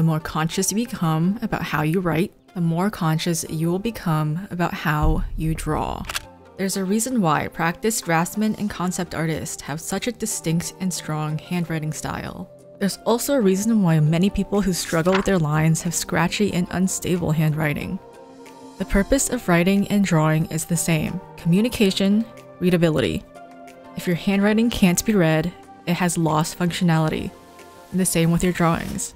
the more conscious you become about how you write, the more conscious you will become about how you draw. There's a reason why practiced draftsmen and concept artists have such a distinct and strong handwriting style. There's also a reason why many people who struggle with their lines have scratchy and unstable handwriting. The purpose of writing and drawing is the same: communication, readability. If your handwriting can't be read, it has lost functionality. And the same with your drawings.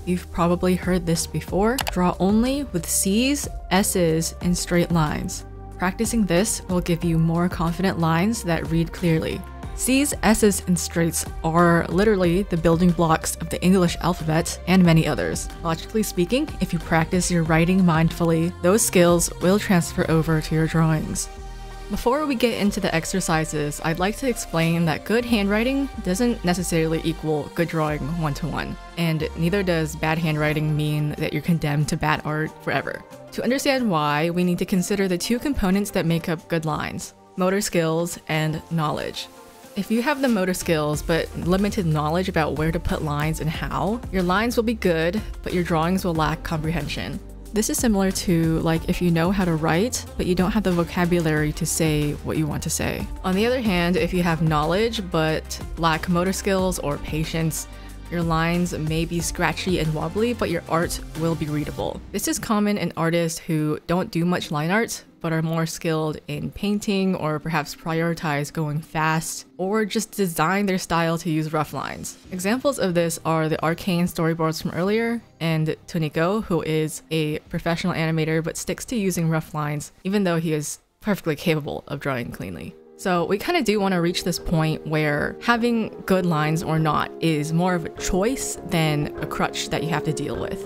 You've probably heard this before: draw only with C's, S's, and straight lines. Practicing this will give you more confident lines that read clearly. C's, S's, and straights are literally the building blocks of the English alphabet and many others. Logically speaking, if you practice your writing mindfully, those skills will transfer over to your drawings. Before we get into the exercises, I'd like to explain that good handwriting doesn't necessarily equal good drawing one-to-one, and neither does bad handwriting mean that you're condemned to bad art forever. To understand why, we need to consider the two components that make up good lines: motor skills and knowledge. If you have the motor skills but limited knowledge about where to put lines and how, your lines will be good, but your drawings will lack comprehension. This is similar to like if you know how to write, but you don't have the vocabulary to say what you want to say. On the other hand, if you have knowledge but lack motor skills or patience, your lines may be scratchy and wobbly, but your art will be readable. This is common in artists who don't do much line art, but are more skilled in painting, or perhaps prioritize going fast, or just design their style to use rough lines. Examples of this are the arcane storyboards from earlier, and Toniko, who is a professional animator but sticks to using rough lines, even though he is perfectly capable of drawing cleanly. So we kind of do want to reach this point where having good lines or not is more of a choice than a crutch that you have to deal with.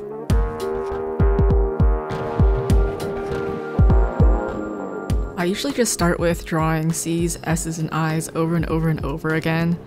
I usually just start with drawing C's, S's, and I's over and over and over again.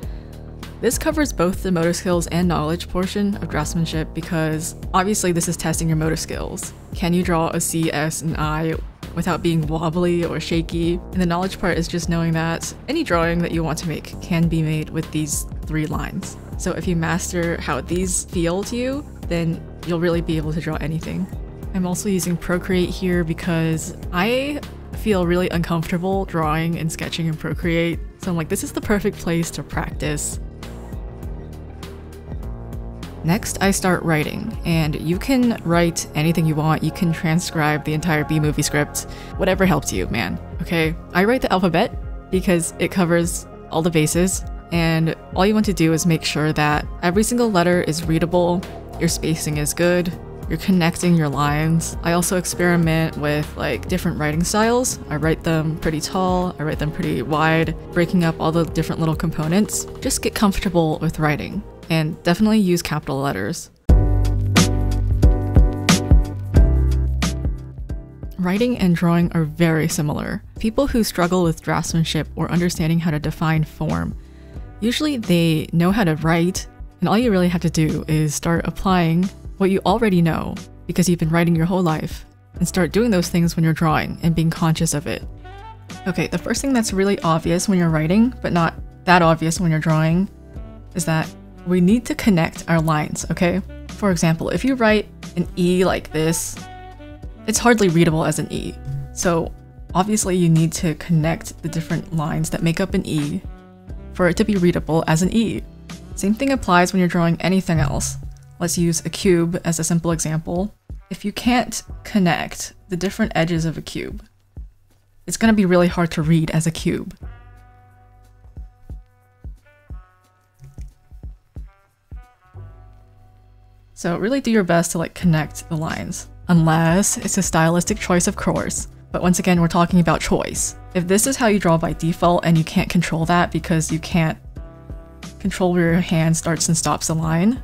This covers both the motor skills and knowledge portion of draftsmanship because obviously this is testing your motor skills. Can you draw a C, S, and I without being wobbly or shaky? And the knowledge part is just knowing that any drawing that you want to make can be made with these 3 lines. So if you master how these feel to you, then you'll really be able to draw anything. I'm also using Procreate here because I feel really uncomfortable drawing and sketching in Procreate. So I'm like, this is the perfect place to practice. Next, I start writing, and you can write anything you want. You can transcribe the entire B-movie script, whatever helps you, man, okay? I write the alphabet because it covers all the bases, and all you want to do is make sure that every single letter is readable, your spacing is good, you're connecting your lines. I also experiment with like different writing styles. I write them pretty tall, I write them pretty wide, breaking up all the different little components. Just get comfortable with writing. And definitely use capital letters. Writing and drawing are very similar. People who struggle with draftsmanship or understanding how to define form, usually they know how to write, and all you really have to do is start applying what you already know because you've been writing your whole life, and start doing those things when you're drawing and being conscious of it. Okay, the first thing that's really obvious when you're writing, but not that obvious when you're drawing, is that we need to connect our lines, okay? For example, if you write an E like this, it's hardly readable as an E. So obviously you need to connect the different lines that make up an E for it to be readable as an E. Same thing applies when you're drawing anything else. Let's use a cube as a simple example. If you can't connect the different edges of a cube, it's gonna be really hard to read as a cube. So really do your best to like connect the lines, unless it's a stylistic choice, of course. But once again, we're talking about choice. If this is how you draw by default and you can't control that because you can't control where your hand starts and stops the line,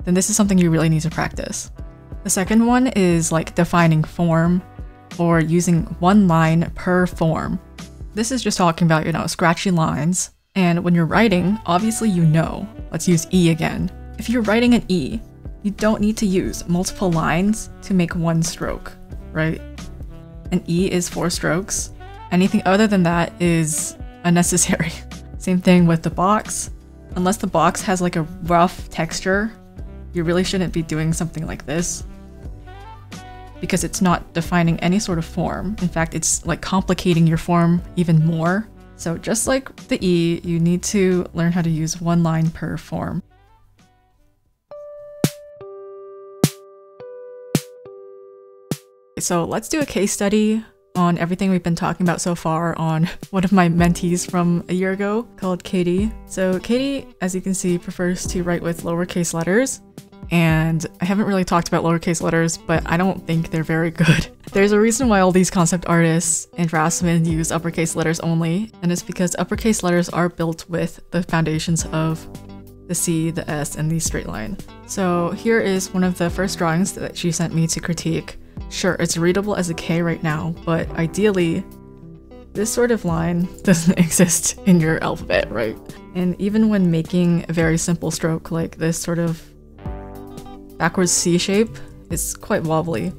then this is something you really need to practice. The second one is like defining form or using one line per form. This is just talking about, you know, scratchy lines. And when you're writing, obviously you know. Let's use E again. If you're writing an E, you don't need to use multiple lines to make one stroke, right? An E is 4 strokes. Anything other than that is unnecessary. Same thing with the box. Unless the box has like a rough texture, you really shouldn't be doing something like this because it's not defining any sort of form. In fact, it's like complicating your form even more. So just like the E, you need to learn how to use one line per form. So let's do a case study on everything we've been talking about so far on one of my mentees from a year ago called Katie. So Katie, as you can see, prefers to write with lowercase letters. And I haven't really talked about lowercase letters, but I don't think they're very good. There's a reason why all these concept artists and draftsmen use uppercase letters only, and it's because uppercase letters are built with the foundations of the C, the S, and the straight line. So here is one of the first drawings that she sent me to critique. Sure, it's readable as a K right now, but ideally, this sort of line doesn't exist in your alphabet, right? And even when making a very simple stroke like this sort of backwards C shape, it's quite wobbly.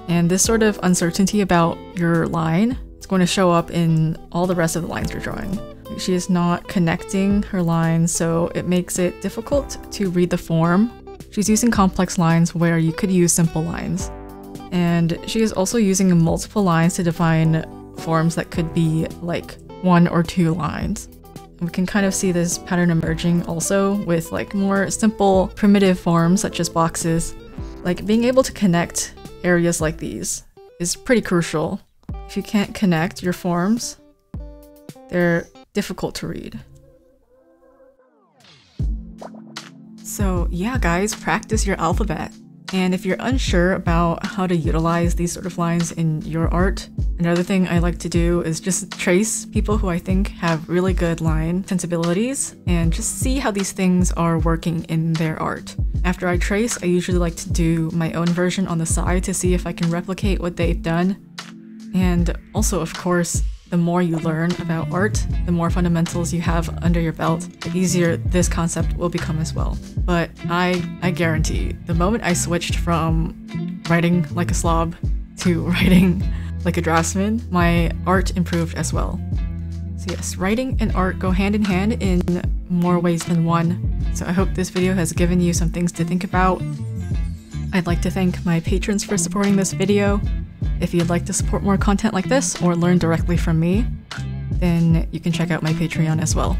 And this sort of uncertainty about your line is going to show up in all the rest of the lines you're drawing. She is not connecting her lines, so it makes it difficult to read the form. She's using complex lines where you could use simple lines. And she is also using multiple lines to define forms that could be like 1 or 2 lines. We can kind of see this pattern emerging also with like more simple primitive forms such as boxes. Like being able to connect areas like these is pretty crucial. If you can't connect your forms, they're difficult to read. So yeah guys, practice your alphabet. And if you're unsure about how to utilize these sort of lines in your art, another thing I like to do is just trace people who I think have really good line sensibilities and just see how these things are working in their art. After I trace, I usually like to do my own version on the side to see if I can replicate what they've done. And also, of course, the more you learn about art, the more fundamentals you have under your belt, the easier this concept will become as well. But I guarantee, the moment I switched from writing like a slob to writing like a draftsman, my art improved as well. So yes, writing and art go hand in hand in more ways than one. So I hope this video has given you some things to think about. I'd like to thank my patrons for supporting this video. If you'd like to support more content like this or learn directly from me, then you can check out my Patreon as well.